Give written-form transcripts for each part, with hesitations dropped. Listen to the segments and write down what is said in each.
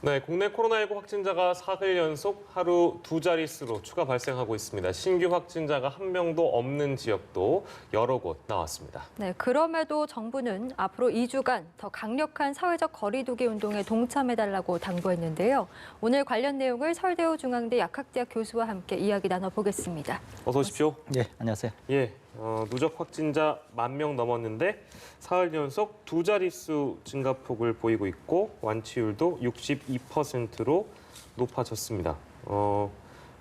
네, 국내 코로나19 확진자가 사흘 연속 하루 두 자릿수로 추가 발생하고 있습니다. 신규 확진자가 한 명도 없는 지역도 여러 곳 나왔습니다. 네, 그럼에도 정부는 앞으로 2주간 더 강력한 사회적 거리 두기 운동에 동참해달라고 당부했는데요. 오늘 관련 내용을 서울대우 중앙대 약학대학 교수와 함께 이야기 나눠보겠습니다. 어서 오십시오. 예, 안녕하세요. 예, 누적 확진자 10,000명 넘었는데 사흘 연속 두 자릿수 증가폭을 보이고 있고 완치율도 62%로 높아졌습니다.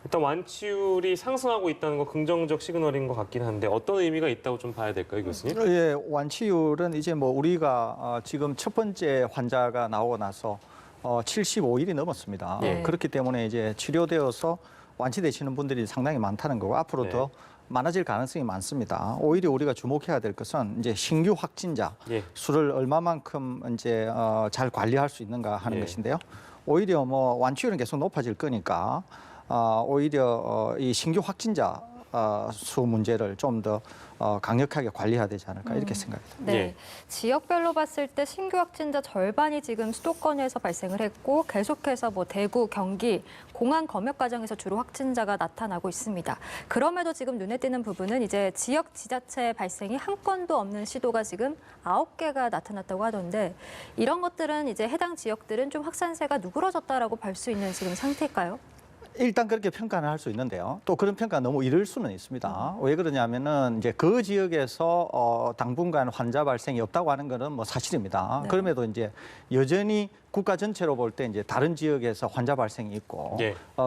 일단 완치율이 상승하고 있다는 거 긍정적 시그널인 것 같긴 한데 어떤 의미가 있다고 좀 봐야 될까요, 교수님? 예, 완치율은 이제 뭐 우리가 지금 첫 번째 환자가 나오고 나서 75일이 넘었습니다. 네. 그렇기 때문에 이제 치료되어서 완치되시는 분들이 상당히 많다는 거고 앞으로 더 많아질 가능성이 많습니다. 오히려 우리가 주목해야 될 것은 이제 신규 확진자 수를 얼마만큼 이제 잘 관리할 수 있는가 하는 것인데요. 오히려 뭐 완치율은 계속 높아질 거니까 오히려 이 신규 확진자 수 문제를 좀 더 강력하게 관리해야 되지 않을까 이렇게 생각합니다. 네, 지역별로 봤을 때 신규 확진자 절반이 지금 수도권에서 발생을 했고 계속해서 뭐 대구, 경기, 공항 검역 과정에서 주로 확진자가 나타나고 있습니다. 그럼에도 지금 눈에 띄는 부분은 이제 지역 지자체 발생이 한 건도 없는 시도가 지금 9개가 나타났다고 하던데 이런 것들은 이제 해당 지역들은 좀 확산세가 누그러졌다라고 볼 수 있는 지금 상태일까요? 일단 그렇게 평가는 할 수 있는데요. 또 그런 평가 너무 이를 수는 있습니다. 왜 그러냐면은 이제 그 지역에서 당분간 환자 발생이 없다고 하는 거는 뭐 사실입니다. 네. 그럼에도 이제 여전히 국가 전체로 볼 때 이제 다른 지역에서 환자 발생이 있고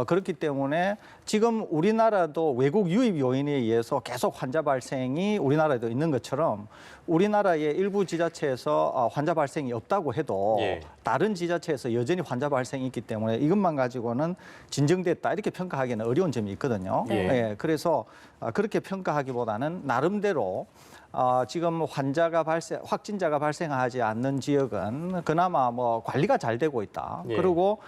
그렇기 때문에 지금 우리나라도 외국 유입 요인에 의해서 계속 환자 발생이 우리나라에도 있는 것처럼 우리나라의 일부 지자체에서 환자 발생이 없다고 해도 다른 지자체에서 여전히 환자 발생이 있기 때문에 이것만 가지고는 진정됐다 이렇게 평가하기는 어려운 점이 있거든요. 그래서 그렇게 평가하기보다는 나름대로 지금 확진자가 발생하지 않는 지역은 그나마 뭐 관리가 잘 되고 있다. 그리고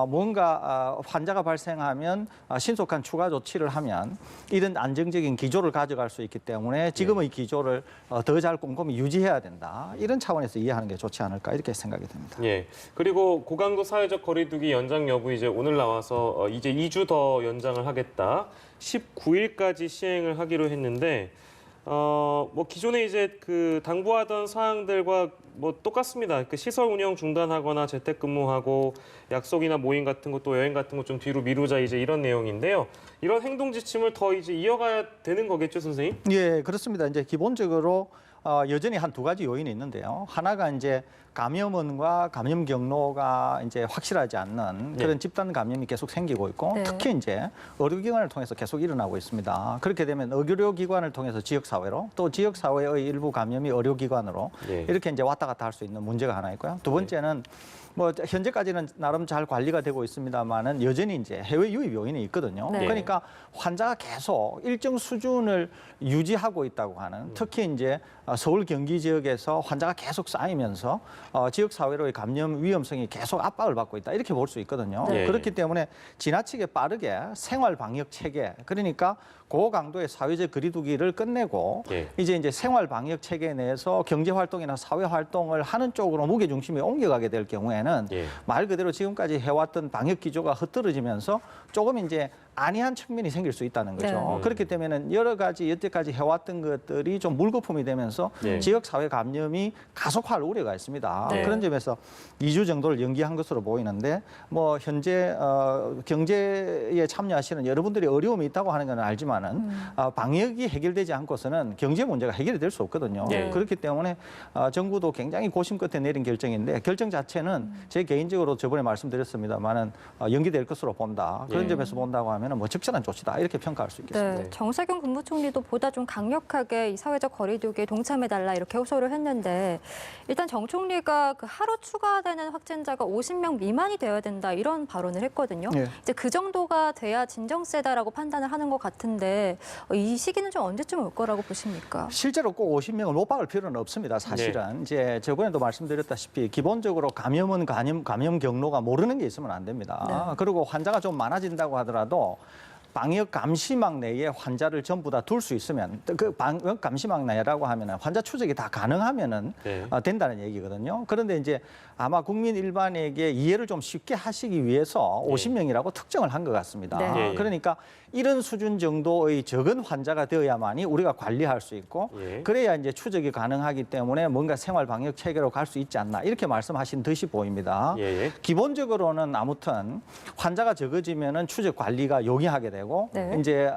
뭔가 환자가 발생하면 신속한 추가 조치를 하면 이런 안정적인 기조를 가져갈 수 있기 때문에 지금의 기조를 더 잘 꼼꼼히 유지해야 된다. 이런 차원에서 이해하는 게 좋지 않을까 이렇게 생각이 듭니다. 그리고 고강도 사회적 거리두기 연장 여부 이제 오늘 나와서 이제 2주 더 연장을 하겠다. 19일까지 시행을 하기로 했는데 뭐 기존에 이제 그 당부하던 사항들과 뭐 똑같습니다. 그 시설 운영 중단하거나 재택근무하고 약속이나 모임 같은 거 또 여행 같은 거 좀 뒤로 미루자 이제 이런 내용인데요. 이런 행동 지침을 더 이제 이어가야 되는 거겠죠, 선생님? 예, 그렇습니다. 이제 기본적으로 여전히 한 두 가지 요인이 있는데요. 하나가 이제 감염원과 감염 경로가 이제 확실하지 않는 그런 집단 감염이 계속 생기고 있고 특히 이제 의료기관을 통해서 계속 일어나고 있습니다. 그렇게 되면 의료기관을 통해서 지역사회로 또 지역사회의 일부 감염이 의료기관으로 이렇게 이제 왔다 갔다 할 수 있는 문제가 하나 있고요. 두 번째는 뭐 현재까지는 나름 잘 관리가 되고 있습니다만은 여전히 이제 해외 유입 요인이 있거든요. 그러니까 환자가 계속 일정 수준을 유지하고 있다고 하는 특히 이제 서울 경기 지역에서 환자가 계속 쌓이면서 지역 사회로의 감염 위험성이 계속 압박을 받고 있다 이렇게 볼 수 있거든요. 그렇기 때문에 지나치게 빠르게 생활 방역 체계 그러니까 고강도의 사회적 거리두기를 끝내고 이제 생활 방역 체계 내에서 경제 활동이나 사회 활동을 하는 쪽으로 무게 중심이 옮겨가게 될 경우에는 말 그대로 지금까지 해왔던 방역 기조가 흩어지면서 조금 이제 안이한 측면이 생길 수 있다는 거죠. 그렇기 때문에 여러 가지 여태까지 해왔던 것들이 좀 물거품이 되면서 지역 사회 감염이 가속화할 우려가 있습니다. 그런 점에서 2주 정도를 연기한 것으로 보이는데 뭐 현재 경제에 참여하시는 여러분들이 어려움이 있다고 하는 건 알지만은 방역이 해결되지 않고서는 경제 문제가 해결이 될 수 없거든요. 그렇기 때문에 정부도 굉장히 고심 끝에 내린 결정인데 결정 자체는 제 개인적으로 저번에 말씀드렸습니다만은 연기될 것으로 본다. 그런 점에서 본다고 하면 뭐 적절한 조치다 이렇게 평가할 수 있겠습니다. 정세균 국무총리도 보다 좀 강력하게 이 사회적 거리두기에 동참해달라 이렇게 호소를 했는데 일단 정 총리가 그 하루 추가되는 확진자가 50명 미만이 되어야 된다 이런 발언을 했거든요. 이제 그 정도가 돼야 진정세다라고 판단을 하는 것 같은데 이 시기는 좀 언제쯤 올 거라고 보십니까? 실제로 꼭 50명을 못 박을 필요는 없습니다. 사실은 이제 저번에도 말씀드렸다시피 기본적으로 감염은 감염 경로가 모르는 게 있으면 안 됩니다. 그리고 환자가 좀 많아진다고 하더라도 방역 감시망 내에 환자를 전부 다 둘 수 있으면 그 방역 감시망 내라고 하면은 환자 추적이 다 가능하면은 네. 된다는 얘기거든요. 그런데 이제 아마 국민 일반에게 이해를 좀 쉽게 하시기 위해서 50명이라고 특정을 한 것 같습니다. 네. 예. 그러니까 이런 수준 정도의 적은 환자가 되어야만이 우리가 관리할 수 있고 예. 그래야 이제 추적이 가능하기 때문에 뭔가 생활 방역 체계로 갈 수 있지 않나 이렇게 말씀하신 듯이 보입니다. 예. 기본적으로는 아무튼 환자가 적어지면은 추적 관리가 용이하게 되고 네. 이제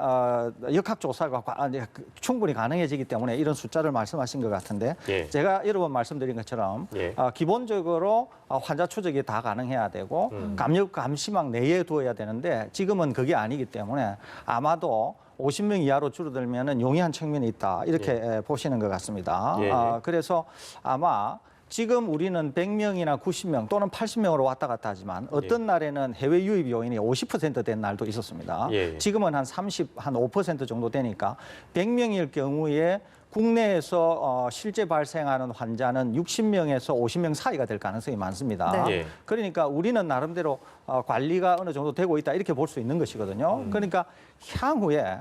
역학 조사가 이제 충분히 가능해지기 때문에 이런 숫자를 말씀하신 것 같은데 예. 제가 여러 번 말씀드린 것처럼 예. 기본적으로 환자 추적이 다 가능해야 되고 감염 감시망 내에 두어야 되는데 지금은 그게 아니기 때문에 아마도 50명 이하로 줄어들면은 용이한 측면이 있다 이렇게 보시는 것 같습니다. 예. 그래서 아마 지금 우리는 100명이나 90명 또는 80명으로 왔다 갔다 하지만 어떤 날에는 해외 유입 요인이 50% 된 날도 있었습니다. 예. 지금은 한 5% 정도 되니까 100명일 경우에 국내에서 실제 발생하는 환자는 60명에서 50명 사이가 될 가능성이 많습니다. 네. 예. 그러니까 우리는 나름대로 관리가 어느 정도 되고 있다 이렇게 볼 수 있는 것이거든요. 그러니까 향후에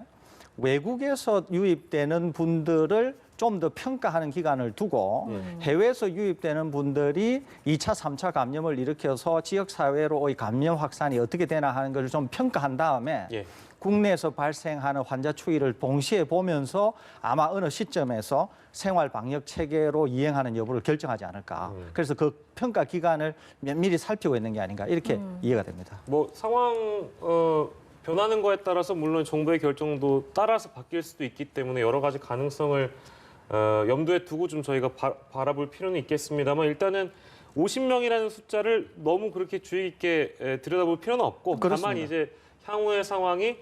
외국에서 유입되는 분들을 좀 더 평가하는 기간을 두고 해외에서 유입되는 분들이 2차, 3차 감염을 일으켜서 지역사회로의 감염 확산이 어떻게 되나 하는 것을 좀 평가한 다음에 예. 국내에서 발생하는 환자 추이를 동시에 보면서 아마 어느 시점에서 생활 방역 체계로 이행하는 여부를 결정하지 않을까. 그래서 그 평가 기간을 면밀히 살피고 있는 게 아닌가 이렇게 이해가 됩니다. 뭐 상황 변하는 거에 따라서 물론 정부의 결정도 따라서 바뀔 수도 있기 때문에 여러 가지 가능성을 염두에 두고 좀 저희가 바라볼 필요는 있겠습니다만 일단은 50명이라는 숫자를 너무 그렇게 주의 깊게 들여다볼 필요는 없고 그렇습니다. 다만 이제 향후의 상황이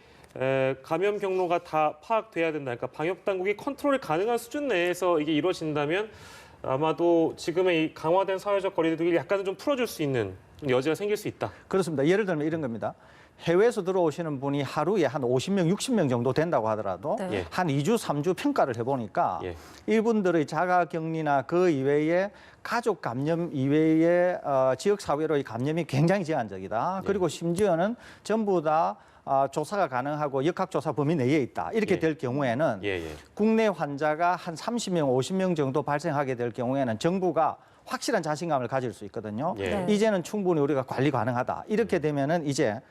감염 경로가 다 파악돼야 된다. 그러니까 방역 당국이 컨트롤이 가능한 수준 내에서 이게 이루어진다면 아마도 지금의 이 강화된 사회적 거리두기를 약간은 좀 풀어줄 수 있는 여지가 생길 수 있다. 그렇습니다. 예를 들면 이런 겁니다. 해외에서 들어오시는 분이 하루에 한 50명, 60명 정도 된다고 하더라도 네. 예. 한 2주, 3주 평가를 해보니까 예. 이분들의 자가격리나 그 이외에 가족 감염 이외에 지역사회로의 감염이 굉장히 제한적이다. 그리고 심지어는 전부 다 조사가 가능하고 역학조사 범위 내에 있다. 이렇게 예. 될 경우에는 예. 국내 환자가 한 30명, 50명 정도 발생하게 될 경우에는 정부가 확실한 자신감을 가질 수 있거든요. 예. 네. 이제는 충분히 우리가 관리 가능하다. 이렇게 되면은 이제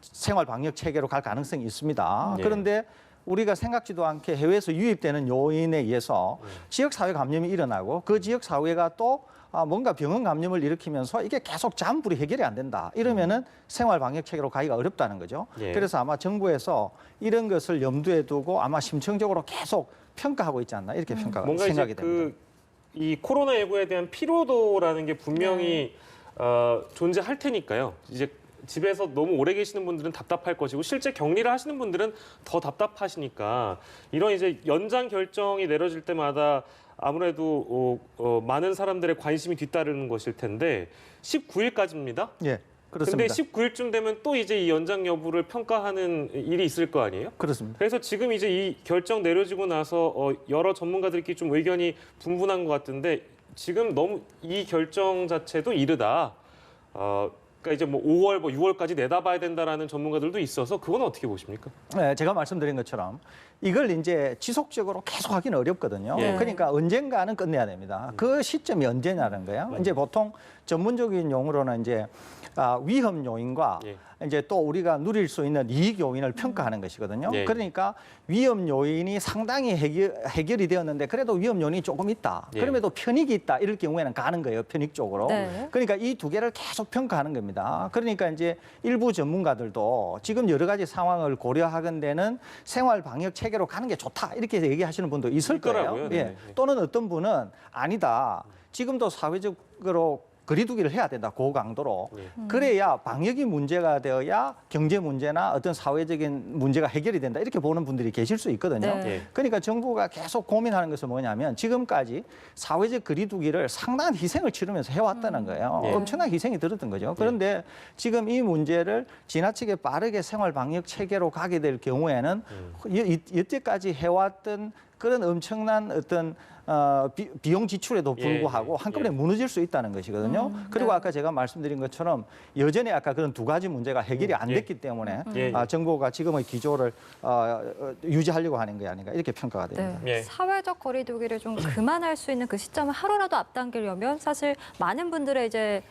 생활 방역 체계로 갈 가능성이 있습니다. 예. 그런데 우리가 생각지도 않게 해외에서 유입되는 요인에 의해서 지역 사회 감염이 일어나고 그 지역 사회가 또 뭔가 병원 감염을 일으키면서 이게 계속 잠불이 해결이 안 된다. 이러면은 생활 방역 체계로 가기가 어렵다는 거죠. 예. 그래서 아마 정부에서 이런 것을 염두에 두고 아마 심층적으로 계속 평가하고 있지 않나 이렇게 뭔가 생각이 이제 됩니다. 이 코로나19에 대한 피로도라는 게 분명히 존재할 테니까요. 이제 집에서 너무 오래 계시는 분들은 답답할 것이고 실제 격리를 하시는 분들은 더 답답하시니까 이런 이제 연장 결정이 내려질 때마다 아무래도 많은 사람들의 관심이 뒤따르는 것일 텐데 19일까지입니다. 예, 근데 그렇습니다. 19일쯤 되면 또 이제 이 연장 여부를 평가하는 일이 있을 거 아니에요? 그렇습니다. 그래서 지금 이제 이 결정 내려지고 나서 여러 전문가들끼리 좀 의견이 분분한 것 같은데 지금 너무 이 결정 자체도 이르다. 그러니까 이제 뭐 5월, 뭐 6월까지 내다봐야 된다라는 전문가들도 있어서 그건 어떻게 보십니까? 네, 제가 말씀드린 것처럼 이걸 이제 지속적으로 계속 하기는 어렵거든요. 예. 그러니까 언젠가는 끝내야 됩니다. 그 시점이 언제냐는 거예요. 이제 보통 전문적인 용어로는 이제 위험 요인과 예. 이제 또 우리가 누릴 수 있는 이익 요인을 평가하는 것이거든요. 예. 그러니까 위험 요인이 상당히 해결이 되었는데 그래도 위험 요인이 조금 있다. 예. 그럼에도 편익이 있다. 이럴 경우에는 가는 거예요. 편익 쪽으로. 네. 그러니까 이 두 개를 계속 평가하는 겁니다. 그러니까 이제 일부 전문가들도 지금 여러 가지 상황을 고려하건대는 생활 방역 체계로 가는 게 좋다. 이렇게 얘기하시는 분도 있을 있더라고요. 거예요. 네. 예. 또는 어떤 분은 아니다. 지금도 사회적으로 거리두기를 해야 된다. 고강도로. 예. 그래야 방역이 문제가 되어야 경제 문제나 어떤 사회적인 문제가 해결이 된다. 이렇게 보는 분들이 계실 수 있거든요. 네. 예. 그러니까 정부가 계속 고민하는 것은 뭐냐면 지금까지 사회적 거리두기를 상당한 희생을 치르면서 해왔다는 거예요. 예. 엄청난 희생이 들었던 거죠. 그런데 지금 이 문제를 지나치게 빠르게 생활 방역 체계로 가게 될 경우에는 여태까지 해왔던 그런 엄청난 어떤 비용 지출에도 불구하고 한꺼번에 무너질 수 있다는 것이거든요. 그리고 네. 아까 제가 말씀드린 것처럼 여전히 아까 그런 두 가지 문제가 해결이 안 됐기 때문에 정부가 지금의 기조를 유지하려고 하는 게 아닌가 이렇게 평가가 됩니다. 네. 예. 사회적 거리두기를 좀 그만할 수 있는 그 시점을 하루라도 앞당기려면 사실 많은 분들의 이제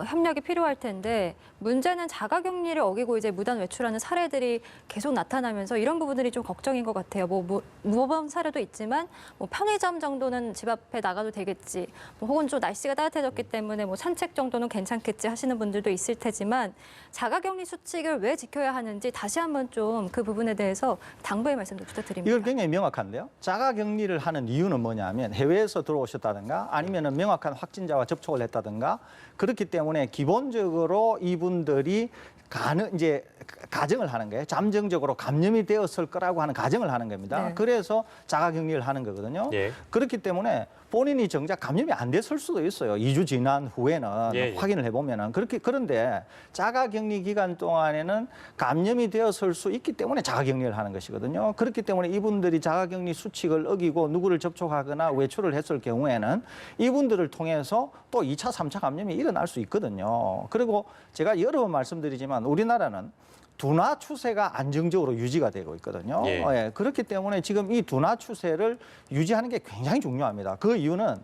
협력이 필요할 텐데 문제는 자가격리를 어기고 이제 무단 외출하는 사례들이 계속 나타나면서 이런 부분들이 좀 걱정인 것 같아요. 모범 사례도 있지만 뭐 편의점 정도는 집 앞에 나가도 되겠지, 뭐 혹은 좀 날씨가 따뜻해졌기 때문에 뭐 산책 정도는 괜찮겠지 하시는 분들도 있을 테지만 자가격리 수칙을 왜 지켜야 하는지 다시 한번 좀 그 부분에 대해서 당부의 말씀도 부탁드립니다. 이건 굉장히 명확한데요. 자가격리를 하는 이유는 뭐냐면 해외에서 들어오셨다든가 아니면은 명확한 확진자와 접촉을 했다든가 그렇기 때문에 기본적으로 이분들이 이제 가정을 하는 거예요. 잠정적으로 감염이 되었을 거라고 하는 가정을 하는 겁니다. 네. 그래서 자가격리를 하는 거거든요. 예. 그렇기 때문에 본인이 정작 감염이 안 됐을 수도 있어요. 2주 지난 후에는 확인을 해보면은 그런데 자가격리 기간 동안에는 감염이 되었을 수 있기 때문에 자가격리를 하는 것이거든요. 그렇기 때문에 이분들이 자가격리 수칙을 어기고 누구를 접촉하거나 외출을 했을 경우에는 이분들을 통해서 또 2차, 3차 감염이 일어날 수 있거든요. 그리고 제가 여러 번 말씀드리지만 우리나라는 둔화 추세가 안정적으로 유지가 되고 있거든요. 그렇기 때문에 지금 이 둔화 추세를 유지하는 게 굉장히 중요합니다. 그 이유는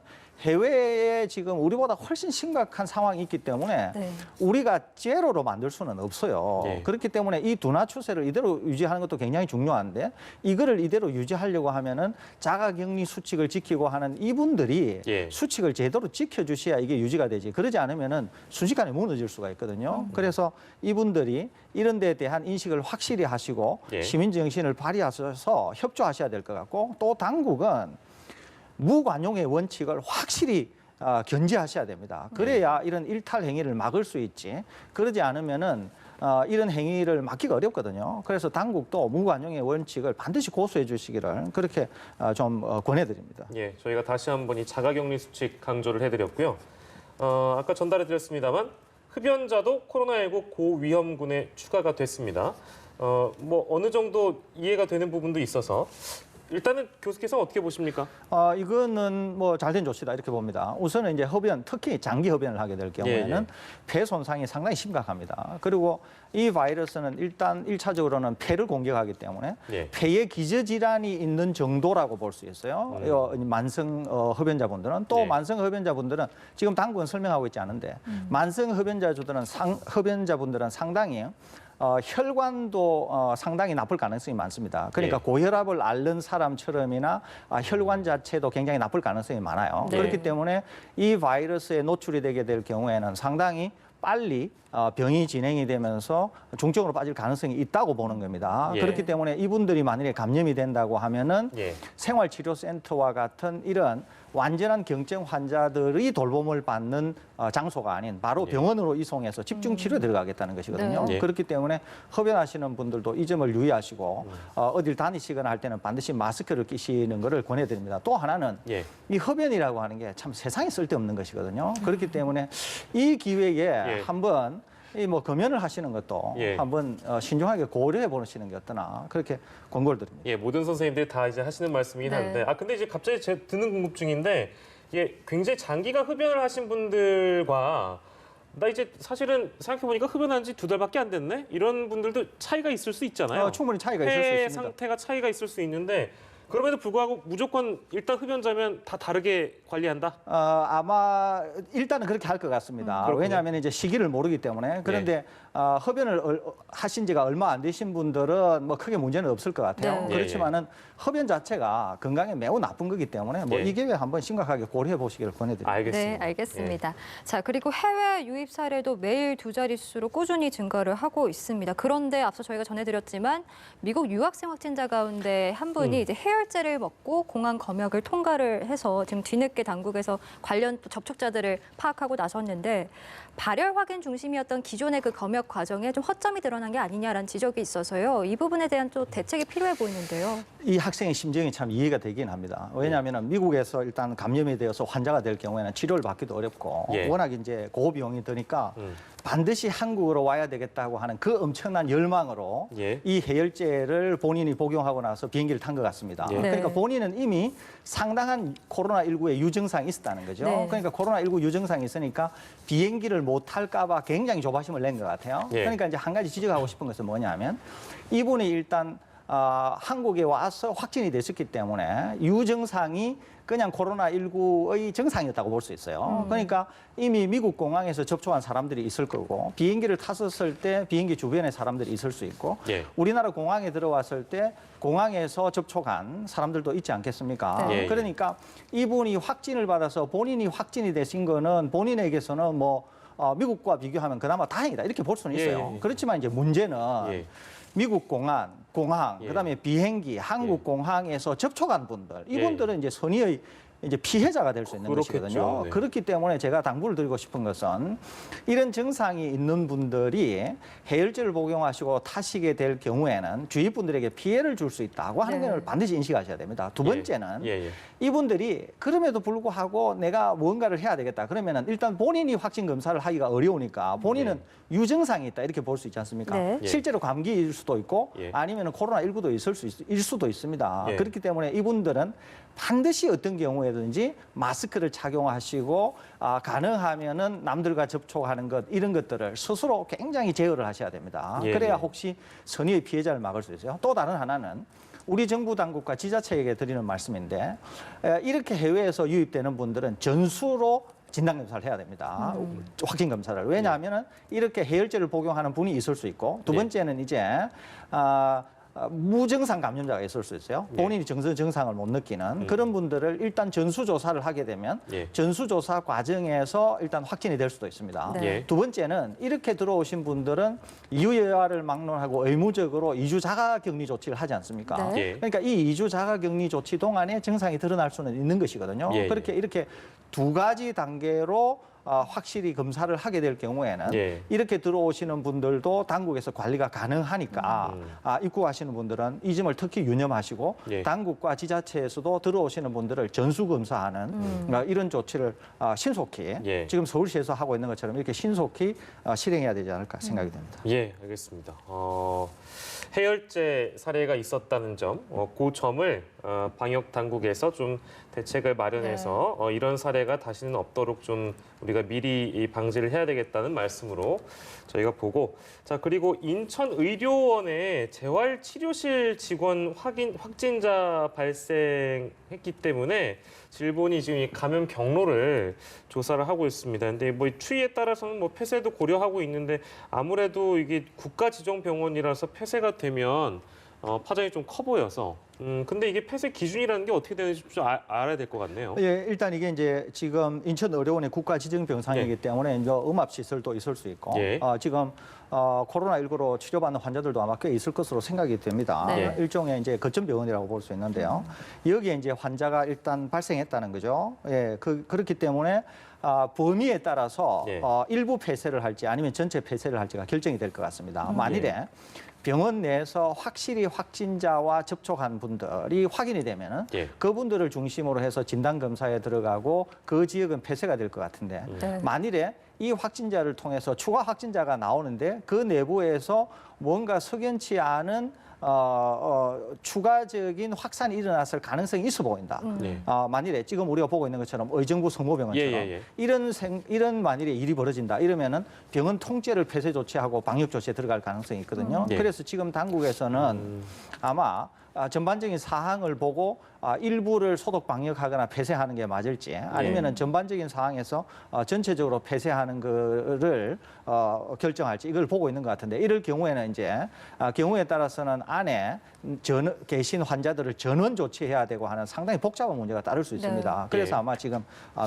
해외에 지금 우리보다 훨씬 심각한 상황이 있기 때문에 우리가 제로로 만들 수는 없어요. 그렇기 때문에 이 둔화 추세를 이대로 유지하는 것도 굉장히 중요한데 이거를 이대로 유지하려고 하면은 자가격리 수칙을 지키고 하는 이분들이 수칙을 제대로 지켜주셔야 이게 유지가 되지. 그러지 않으면은 순식간에 무너질 수가 있거든요. 그래서 이분들이 이런 데에 대한 인식을 확실히 하시고 시민 정신을 발휘하셔서 협조하셔야 될 것 같고 또 당국은 무관용의 원칙을 확실히 견지하셔야 됩니다. 그래야 이런 일탈 행위를 막을 수 있지. 그러지 않으면은 이런 행위를 막기가 어렵거든요. 그래서 당국도 무관용의 원칙을 반드시 고수해 주시기를 그렇게 좀 권해드립니다. 예, 저희가 다시 한번 이 자가격리 수칙 강조를 해드렸고요. 아까 전달해드렸습니다만 흡연자도 코로나19 고위험군에 추가가 됐습니다. 뭐 어느 정도 이해가 되는 부분도 있어서 일단은 교수께서 어떻게 보십니까? 이거는 뭐 잘된 조치다 이렇게 봅니다. 우선은 이제 흡연, 특히 장기 흡연을 하게 될 경우에는 폐 손상이 상당히 심각합니다. 그리고 이 바이러스는 일단 1차적으로는 폐를 공격하기 때문에 폐에 기저질환이 있는 정도라고 볼 수 있어요. 만성 흡연자분들은 또 만성 흡연자분들은 지금 당국은 설명하고 있지 않은데 만성 흡연자분들은 상당히 혈관도 상당히 나쁠 가능성이 많습니다. 그러니까 고혈압을 앓는 사람처럼이나 혈관 자체도 굉장히 나쁠 가능성이 많아요. 그렇기 때문에 이 바이러스에 노출이 되게 될 경우에는 상당히 빨리 병이 진행이 되면서 중증으로 빠질 가능성이 있다고 보는 겁니다. 그렇기 때문에 이분들이 만약에 감염이 된다고 하면은 생활치료센터와 같은 이런 완전한 경증 환자들의 돌봄을 받는 장소가 아닌 바로 병원으로 이송해서 집중 치료에 들어가겠다는 것이거든요. 그렇기 때문에 흡연하시는 분들도 이 점을 유의하시고 어딜 다니시거나 할 때는 반드시 마스크를 끼시는 것을 권해드립니다. 또 하나는 이 흡연이라고 하는 게 참 세상에 쓸데없는 것이거든요. 그렇기 때문에 이 기회에 한번 뭐 검연을 하시는 것도 한번 신중하게 고려해 보시는 게 어떠나 그렇게 권고를 드립니다. 모든 선생님들이 다 이제 하시는 말씀이긴 한데 근데 이제 갑자기 제 드는 궁금증인데 이게 굉장히 장기간 흡연을 하신 분들과 나 이제 사실은 생각해보니까 흡연한 지 2달밖에 안 됐네? 이런 분들도 차이가 있을 수 있잖아요. 충분히 차이가 있을 수 폐 있습니다. 상태가 차이가 있을 수 있는데 그럼에도 불구하고 무조건 일단 흡연자면 다 다르게 관리한다? 아마 일단은 그렇게 할 것 같습니다. 왜냐하면 이제 시기를 모르기 때문에. 그런데 흡연을 하신 지가 얼마 안 되신 분들은 뭐 크게 문제는 없을 것 같아요. 그렇지만은 흡연 자체가 건강에 매우 나쁜 거기 때문에 뭐 이 기회에 한번 심각하게 고려해 보시기를 권해드립니다. 알겠습니다. 네, 알겠습니다. 자, 그리고 해외 유입 사례도 매일 2자릿수로 꾸준히 증가를 하고 있습니다. 그런데 앞서 저희가 전해드렸지만 미국 유학생 확진자 가운데 한 분이 이제 해열제를 먹고 공항 검역을 통과를 해서 지금 뒤늦게 당국에서 관련 접촉자들을 파악하고 나섰는데 발열 확인 중심이었던 기존의 그 검역 과정에 좀 허점이 드러난 게 아니냐라는 지적이 있어서요. 이 부분에 대한 또 대책이 필요해 보이는데요. 이 학생의 심정이 참 이해가 되긴 합니다. 왜냐하면 미국에서 일단 감염이 되어서 환자가 될 경우에는 치료를 받기도 어렵고 워낙 이제 고비용이 드니까 반드시 한국으로 와야 되겠다고 하는 그 엄청난 열망으로 예. 이 해열제를 본인이 복용하고 나서 비행기를 탄 것 같습니다. 예. 그러니까 본인은 이미 상당한 코로나19의 유증상이 있었다는 거죠. 네. 그러니까 코로나19 유증상이 있으니까 비행기를 못 탈까 봐 굉장히 조바심을 낸 것 같아요. 예. 그러니까 이제 한 가지 지적하고 싶은 것은 뭐냐면 이분이 일단 한국에 와서 확진이 됐었기 때문에 유증상이 그냥 코로나19의 증상이었다고 볼 수 있어요. 그러니까 이미 미국 공항에서 접촉한 사람들이 있을 거고 비행기를 탔었을 때 비행기 주변에 사람들이 있을 수 있고 예. 우리나라 공항에 들어왔을 때 공항에서 접촉한 사람들도 있지 않겠습니까? 네. 예, 예. 그러니까 이분이 확진을 받아서 본인이 확진이 되신 거는 본인에게서는 뭐 미국과 비교하면 그나마 다행이다 이렇게 볼 수는 있어요. 예, 예. 그렇지만 이제 문제는 예. 미국 공항, 예. 그다음에 비행기, 한국 공항에서 접촉한 분들, 이분들은 이제 선의의 이제 피해자가 될 수 있는 그렇겠죠. 것이거든요. 네. 그렇기 때문에 제가 당부를 드리고 싶은 것은 이런 증상이 있는 분들이 해열제를 복용하시고 타시게 될 경우에는 주위 분들에게 피해를 줄 수 있다고 하는 네. 걸 반드시 인식하셔야 됩니다. 두 번째는 예. 예. 이분들이 그럼에도 불구하고 내가 뭔가를 해야 되겠다. 그러면은 일단 본인이 확진 검사를 하기가 어려우니까 본인은 유증상이 있다 이렇게 볼 수 있지 않습니까? 네. 예. 실제로 감기일 수도 있고 예. 아니면 코로나19도 일 수도 있습니다. 예. 그렇기 때문에 이분들은 반드시 어떤 경우에든지 마스크를 착용하시고 가능하면은 남들과 접촉하는 것 이런 것들을 스스로 굉장히 제어를 하셔야 됩니다. 예, 그래야 예. 혹시 선의의 피해자를 막을 수 있어요. 또 다른 하나는 우리 정부 당국과 지자체에게 드리는 말씀인데 이렇게 해외에서 유입되는 분들은 전수로 진단검사를 해야 됩니다. 확진 검사를. 왜냐하면 이렇게 해열제를 복용하는 분이 있을 수 있고 두 네. 번째는 이제 무증상 감염자가 있을 수 있어요. 본인이 증상을 못 느끼는 그런 분들을 일단 전수조사를 하게 되면 예. 전수조사 과정에서 일단 확진이 될 수도 있습니다. 네. 예. 두 번째는 이렇게 들어오신 분들은 이유예외를 막론하고 의무적으로 2주 자가격리 조치를 하지 않습니까? 네. 예. 그러니까 이 2주 자가격리 조치 동안에 증상이 드러날 수는 있는 것이거든요. 예, 예. 그렇게 이렇게 두 가지 단계로 확실히 검사를 하게 될 경우에는 예. 이렇게 들어오시는 분들도 당국에서 관리가 가능하니까 입국하시는 분들은 이 점을 특히 유념하시고 예. 당국과 지자체에서도 들어오시는 분들을 전수 검사하는 이런 조치를 신속히 예. 지금 서울시에서 하고 있는 것처럼 이렇게 신속히 실행해야 되지 않을까 생각이 됩니다. 예, 알겠습니다. 해열제 사례가 있었다는 점, 그 점을 방역 당국에서 좀 대책을 마련해서 이런 사례가 다시는 없도록 좀 우리가 미리 이 방지를 해야 되겠다는 말씀으로 저희가 보고, 자 그리고 인천의료원에 재활치료실 직원 확진자 발생했기 때문에 질본이 지금 이 감염 경로를 조사를 하고 있습니다. 근데 뭐 추이에 따라서는 뭐 폐쇄도 고려하고 있는데 아무래도 이게 국가지정병원이라서 폐쇄가 되면 파장이 좀 커 보여서 근데 이게 폐쇄 기준이라는 게 어떻게 되는지 좀 알아야 될 것 같네요. 예, 일단 이게 이제 지금 인천의료원의 국가지정병상이기 때문에 이제 음압시설도 있을 수 있고 예. 지금 코로나19로 치료받는 환자들도 아마 꽤 있을 것으로 생각이 됩니다. 네. 일종의 이제 거점병원이라고 볼 수 있는데요. 여기에 이제 환자가 일단 발생했다는 거죠. 예, 그렇기 때문에 범위에 따라서 예. 일부 폐쇄를 할지 아니면 전체 폐쇄를 할지가 결정이 될 것 같습니다. 만일에 병원 내에서 확실히 확진자와 접촉한 분들이 확인이 되면은 예. 그분들을 중심으로 해서 진단 검사에 들어가고 그 지역은 폐쇄가 될 것 같은데 네. 만일에 이 확진자를 통해서 추가 확진자가 나오는데 그 내부에서 뭔가 석연치 않은 추가적인 확산이 일어났을 가능성이 있어 보인다. 예. 만일에 지금 우리가 보고 있는 것처럼 의정부 성모병원처럼 예. 이런 만일에 일이 벌어진다. 이러면은 병원 통째를 폐쇄 조치하고 방역 조치에 들어갈 가능성이 있거든요. 예. 그래서 지금 당국에서는 아마 전반적인 사항을 보고 일부를 소독 방역하거나 폐쇄하는 게 맞을지 아니면은 전반적인 상황에서 전체적으로 폐쇄하는 거를 결정할지 이걸 보고 있는 것 같은데 이럴 경우에는 이제 경우에 따라서는 안에 계신 환자들을 전원 조치해야 되고 하는 상당히 복잡한 문제가 따를 수 있습니다. 네. 그래서 예. 아마 지금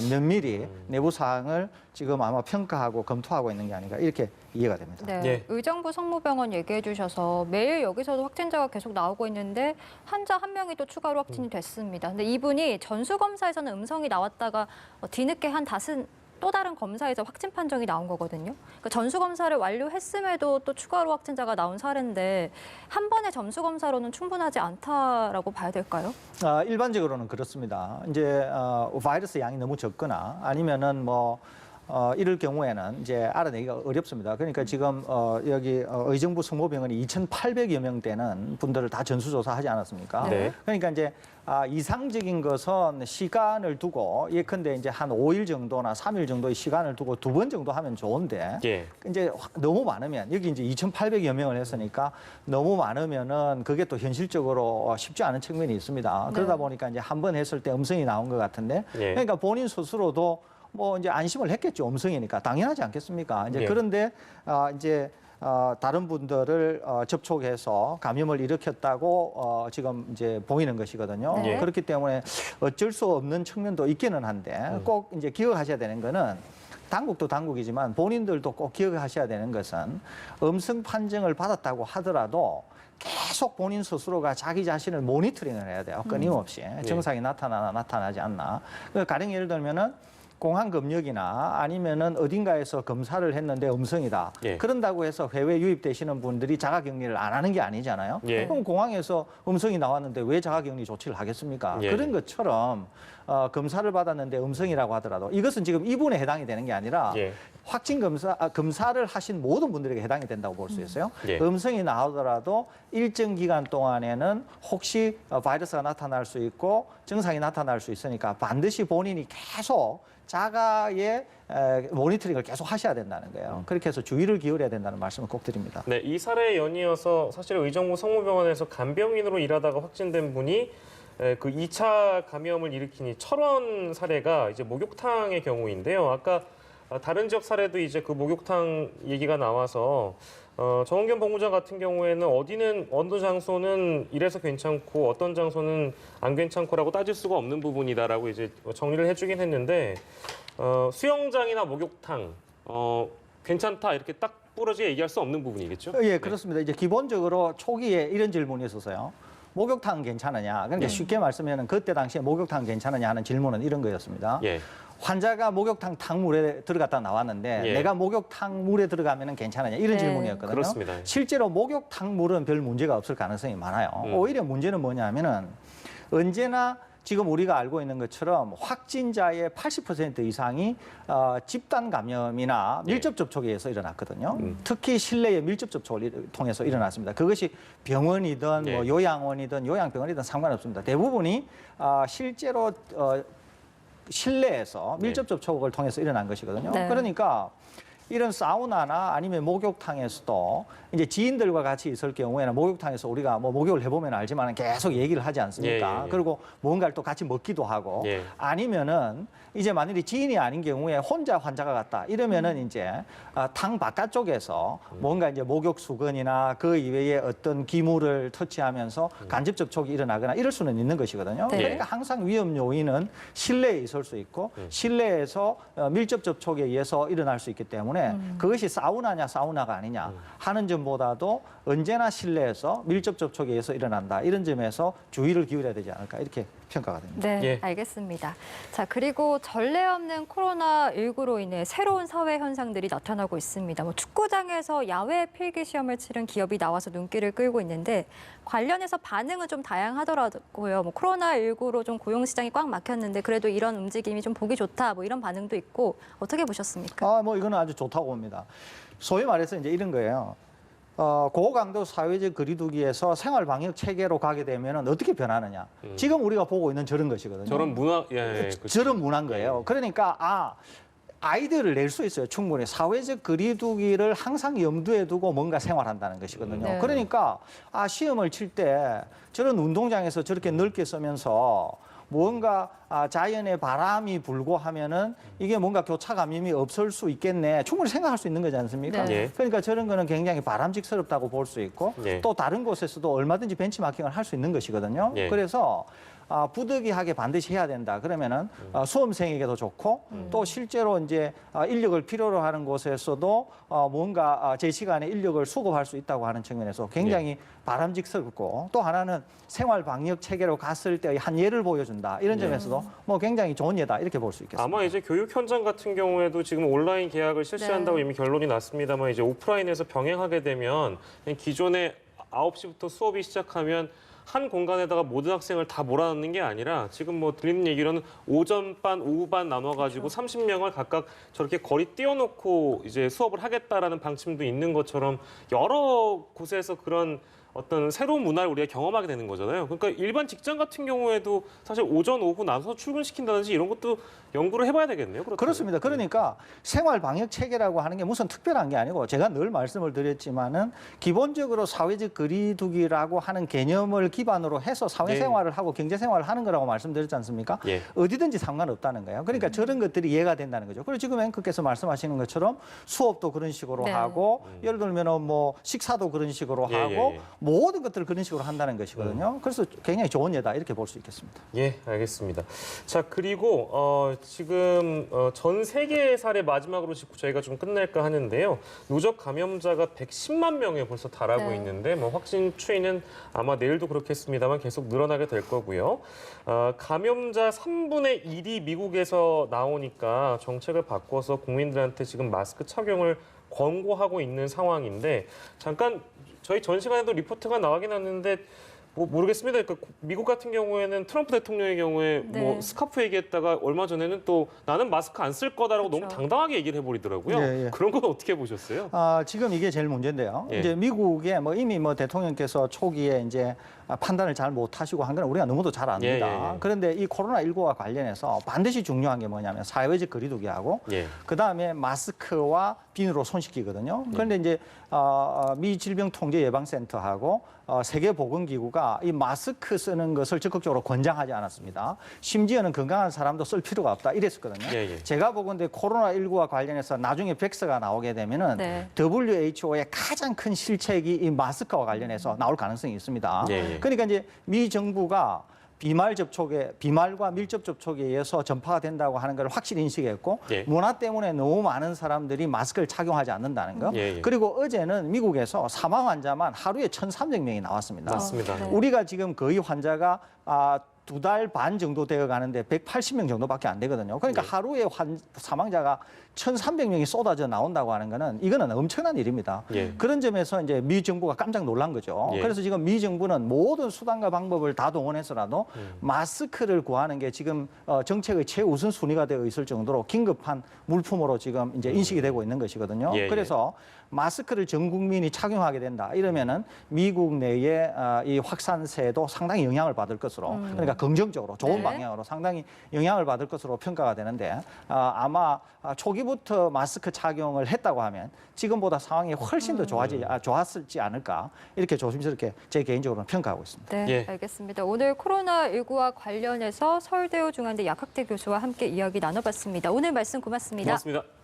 면밀히 내부 사항을 지금 아마 평가하고 검토하고 있는 게 아닌가 이렇게 이해가 됩니다. 네, 예. 의정부 성모병원 얘기해 주셔서 매일 여기서도 확진자가 계속 나오고 있는데 환자 한 명이 또 추가로 확진이 됐습니다. 근데 이분이 전수검사에서는 음성이 나왔다가 뒤늦게 한 닷은 또 다른 검사에서 확진 판정이 나온 거거든요. 그러니까 전수검사를 완료했음에도 또 추가로 확진자가 나온 사례인데 한 번의 전수검사로는 충분하지 않다라고 봐야 될까요? 일반적으로는 그렇습니다. 이제 바이러스 양이 너무 적거나 아니면은 이럴 경우에는 이제 알아내기가 어렵습니다. 그러니까 지금 여기 의정부 성모병원이 2,800여 명 되는 분들을 다 전수조사하지 않았습니까? 네. 그러니까 이제 이상적인 것은 시간을 두고 예컨대 이제 한 5일 정도나 3일 정도의 시간을 두고 2번 정도 하면 좋은데 예. 이제 너무 많으면 여기 이제 2,800여 명을 했으니까 너무 많으면은 그게 또 현실적으로 쉽지 않은 측면이 있습니다. 그러다 보니까 이제 한 번 했을 때 음성이 나온 것 같은데 예. 그러니까 본인 스스로도 뭐 이제 안심을 했겠죠. 음성이니까 당연하지 않겠습니까? 이제 예. 그런데 이제 다른 분들을 접촉해서 감염을 일으켰다고 지금 이제 보이는 것이거든요. 네. 그렇기 때문에 어쩔 수 없는 측면도 있기는 한데 꼭 이제 기억하셔야 되는 거는 당국도 당국이지만 본인들도 꼭 기억하셔야 되는 것은 음성 판정을 받았다고 하더라도 계속 본인 스스로가 자기 자신을 모니터링을 해야 돼요. 끊임없이. 증상이 나타나나 나타나지 않나. 가령 예를 들면은 공항검역이나 아니면은 어딘가에서 검사를 했는데 음성이다. 예. 그런다고 해서 해외 유입되시는 분들이 자가격리를 안 하는 게 아니잖아요. 예. 그럼 공항에서 음성이 나왔는데 왜 자가격리 조치를 하겠습니까? 예. 그런 것처럼 검사를 받았는데 음성이라고 하더라도 이것은 지금 이분에 해당이 되는 게 아니라 예. 확진 검사를 하신 모든 분들에게 해당이 된다고 볼 수 있어요. 예. 음성이 나오더라도 일정 기간 동안에는 혹시 바이러스가 나타날 수 있고 증상이 나타날 수 있으니까 반드시 본인이 계속 자가의 모니터링을 계속 하셔야 된다는 거예요. 그렇게 해서 주의를 기울여야 된다는 말씀을 꼭 드립니다. 네, 이 사례에 연이어서 사실 의정부 성모병원에서 간병인으로 일하다가 확진된 분이 그 2차 감염을 일으킨 이 철원 사례가 이제 목욕탕의 경우인데요. 아까 다른 지역 사례도 이제 그 목욕탕 얘기가 나와서 정은경 본부장 같은 경우에는 어느 장소는 이래서 괜찮고 어떤 장소는 안 괜찮고라고 따질 수가 없는 부분이다라고 이제 정리를 해주긴 했는데 수영장이나 목욕탕 괜찮다 이렇게 딱 부러지게 얘기할 수 없는 부분이겠죠? 예, 그렇습니다. 이제 기본적으로 초기에 이런 질문이 있었어요. 목욕탕 괜찮으냐? 그러니까 쉽게 말씀하면 그때 당시에 목욕탕 괜찮으냐 하는 질문은 이런 거였습니다. 예. 환자가 목욕탕 탕물에 들어갔다 나왔는데 예. 내가 목욕탕 물에 들어가면 괜찮으냐 이런 네. 질문이었거든요. 그렇습니다. 실제로 목욕탕 물은 별 문제가 없을 가능성이 많아요. 오히려 문제는 뭐냐면은 언제나 지금 우리가 알고 있는 것처럼 확진자의 80% 이상이 집단 감염이나 밀접 접촉에 의해서 일어났거든요. 특히 실내의 밀접 접촉을 통해서 일어났습니다. 그것이 병원이든 예. 뭐 요양원이든 요양병원이든 상관없습니다. 대부분이 실제로 실내에서 밀접 접촉을 통해서 일어난 것이거든요. 네. 그러니까 이런 사우나나 아니면 목욕탕에서도 이제 지인들과 같이 있을 경우에는 목욕탕에서 우리가 뭐 목욕을 해보면 알지만 계속 얘기를 하지 않습니까? 예, 예. 그리고 뭔가를 또 같이 먹기도 하고 예. 아니면은 이제 만일에 지인이 아닌 경우에 혼자 환자가 갔다 이러면은 이제 탕 바깥쪽에서 뭔가 이제 목욕 수건이나 그 이외에 어떤 기물을 터치하면서 간접 접촉이 일어나거나 이럴 수는 있는 것이거든요. 네. 그러니까 항상 위험 요인은 실내에 있을 수 있고 실내에서 밀접 접촉에 의해서 일어날 수 있기 때문에 그것이 사우나냐 사우나가 아니냐 하는 점보다도 언제나 실내에서 밀접 접촉에 의해서 일어난다. 이런 점에서 주의를 기울여야 되지 않을까 이렇게 평가가 됩니다. 네, 예. 알겠습니다. 자, 그리고 전례 없는 코로나19로 인해 새로운 사회 현상들이 나타나고 있습니다. 뭐 축구장에서 야외 필기 시험을 치른 기업이 나와서 눈길을 끌고 있는데 관련해서 반응은 좀 다양하더라고요. 뭐 코로나19로 좀 고용 시장이 꽉 막혔는데 그래도 이런 움직임이 좀 보기 좋다. 뭐 이런 반응도 있고 어떻게 보셨습니까? 뭐 이거는 아주 좋다고 봅니다. 소위 말해서 이제 이런 거예요. 고강도 사회적 거리두기에서 생활 방역 체계로 가게 되면 어떻게 변하느냐. 지금 우리가 보고 있는 저런 것이거든요. 저런 문화, 예, 그렇죠. 저런 문화인 거예요. 그러니까 아이디어를 낼 수 있어요. 충분히 사회적 거리두기를 항상 염두에 두고 뭔가 생활한다는 것이거든요. 네. 그러니까 시험을 칠 때 저런 운동장에서 저렇게 넓게 쓰면서 뭔가 자연의 바람이 불고 하면은 이게 뭔가 교차 감염이 없을 수 있겠네. 충분히 생각할 수 있는 거지 않습니까? 네. 예. 그러니까 저런 거는 굉장히 바람직스럽다고 볼 수 있고 예. 또 다른 곳에서도 얼마든지 벤치마킹을 할 수 있는 것이거든요. 예. 그래서 부득이하게 반드시 해야 된다. 그러면은 수험생에게도 좋고 또 실제로 이제 인력을 필요로 하는 곳에서도 뭔가 제 시간에 인력을 수급할 수 있다고 하는 측면에서 굉장히 바람직스럽고 또 하나는 생활 방역 체계로 갔을 때 한 예를 보여준다. 이런 점에서도 뭐 굉장히 좋은 예다. 이렇게 볼 수 있겠습니다. 아마 이제 교육 현장 같은 경우에도 지금 온라인 계약을 실시한다고 네. 이미 결론이 났습니다만 이제 오프라인에서 병행하게 되면 그냥 기존에 9시부터 수업이 시작하면 한 공간에다가 모든 학생을 다 몰아넣는 게 아니라 지금 뭐 들리는 얘기로는 오전반, 오후반 나눠가지고 30명을 각각 저렇게 거리 띄워놓고 이제 수업을 하겠다라는 방침도 있는 것처럼 여러 곳에서 그런 어떤 새로운 문화를 우리가 경험하게 되는 거잖아요. 그러니까 일반 직장 같은 경우에도 사실 오전, 오후 나눠서 출근시킨다든지 이런 것도 연구를 해봐야 되겠네요. 그렇다면. 그렇습니다. 그러니까 생활 방역 체계라고 하는 게 무슨 특별한 게 아니고 제가 늘 말씀을 드렸지만은 기본적으로 사회적 거리두기라고 하는 개념을 기반으로 해서 사회생활을 하고 경제생활을 하는 거라고 말씀드렸지 않습니까? 예. 어디든지 상관없다는 거예요. 그러니까 저런 것들이 이해가 된다는 거죠. 그리고 지금 앵커께서 말씀하시는 것처럼 수업도 그런 식으로 네. 하고 예를 들면 뭐 식사도 그런 식으로 예, 하고 예. 모든 것들을 그런 식으로 한다는 것이거든요. 그래서 굉장히 좋은 예다 이렇게 볼 수 있겠습니다. 예, 알겠습니다. 자, 그리고 지금 전 세계 사례 마지막으로 짚고 저희가 좀 끝낼까 하는데요. 누적 감염자가 110만 명에 벌써 달하고 네. 있는데 뭐 확진 추이는 아마 내일도 그렇겠습니다만 계속 늘어나게 될 거고요. 감염자 3분의 1이 미국에서 나오니까 정책을 바꿔서 국민들한테 지금 마스크 착용을 권고하고 있는 상황인데 잠깐 저희 전 시간에도 리포트가 나가긴 했는데 뭐 모르겠습니다. 그러니까 미국 같은 경우에는 트럼프 대통령의 경우에 네. 뭐 스카프 얘기했다가 얼마 전에는 또 나는 마스크 안 쓸 거다라고 그렇죠. 너무 당당하게 얘기를 해버리더라고요. 예, 예. 그런 건 어떻게 보셨어요? 지금 이게 제일 문제인데요. 예. 이제 미국에 뭐 이미 뭐 대통령께서 초기에 이제 판단을 잘 못하시고 한 건 우리가 너무도 잘 압니다. 예, 예, 예. 그런데 이 코로나19와 관련해서 반드시 중요한 게 뭐냐면 사회적 거리두기하고 예. 그다음에 마스크와 비누로 손 씻기거든요. 그런데 이제 미 질병통제예방센터하고 세계보건기구가 이 마스크 쓰는 것을 적극적으로 권장하지 않았습니다. 심지어는 건강한 사람도 쓸 필요가 없다 이랬었거든요. 예, 예. 제가 보건대 코로나19와 관련해서 나중에 백서가 나오게 되면은 네. WHO의 가장 큰 실책이 이 마스크와 관련해서 나올 가능성이 있습니다. 예, 예. 그러니까 이제 미 정부가 비말과 밀접 접촉에 의해서 전파가 된다고 하는 걸 확실히 인식했고 예. 문화 때문에 너무 많은 사람들이 마스크를 착용하지 않는다는 거. 예, 예. 그리고 어제는 미국에서 사망 환자만 하루에 1,300명이 나왔습니다. 맞습니다. 네. 우리가 지금 거의 환자가 2달 반 정도 되어 가는데 180명 정도밖에 안 되거든요. 그러니까 네. 하루에 사망자가 1,300명이 쏟아져 나온다고 하는 거는 이거는 엄청난 일입니다. 예. 그런 점에서 이제 미 정부가 깜짝 놀란 거죠. 예. 그래서 지금 미 정부는 모든 수단과 방법을 다 동원해서라도 마스크를 구하는 게 지금 정책의 최우선 순위가 되어 있을 정도로 긴급한 물품으로 지금 이제 인식이 되고 있는 것이거든요. 예, 예. 그래서 마스크를 전 국민이 착용하게 된다. 이러면은 미국 내의 이 확산세도 상당히 영향을 받을 것으로 그러니까 긍정적으로 좋은 네. 방향으로 상당히 영향을 받을 것으로 평가가 되는데 아마 초기부터 마스크 착용을 했다고 하면 지금보다 상황이 훨씬 더 좋았을지 않을까 이렇게 조심스럽게 제 개인적으로는 평가하고 있습니다. 네, 예. 알겠습니다. 오늘 코로나19와 관련해서 서울대우 중앙대 약학대 교수와 함께 이야기 나눠봤습니다. 오늘 말씀 고맙습니다. 고맙습니다.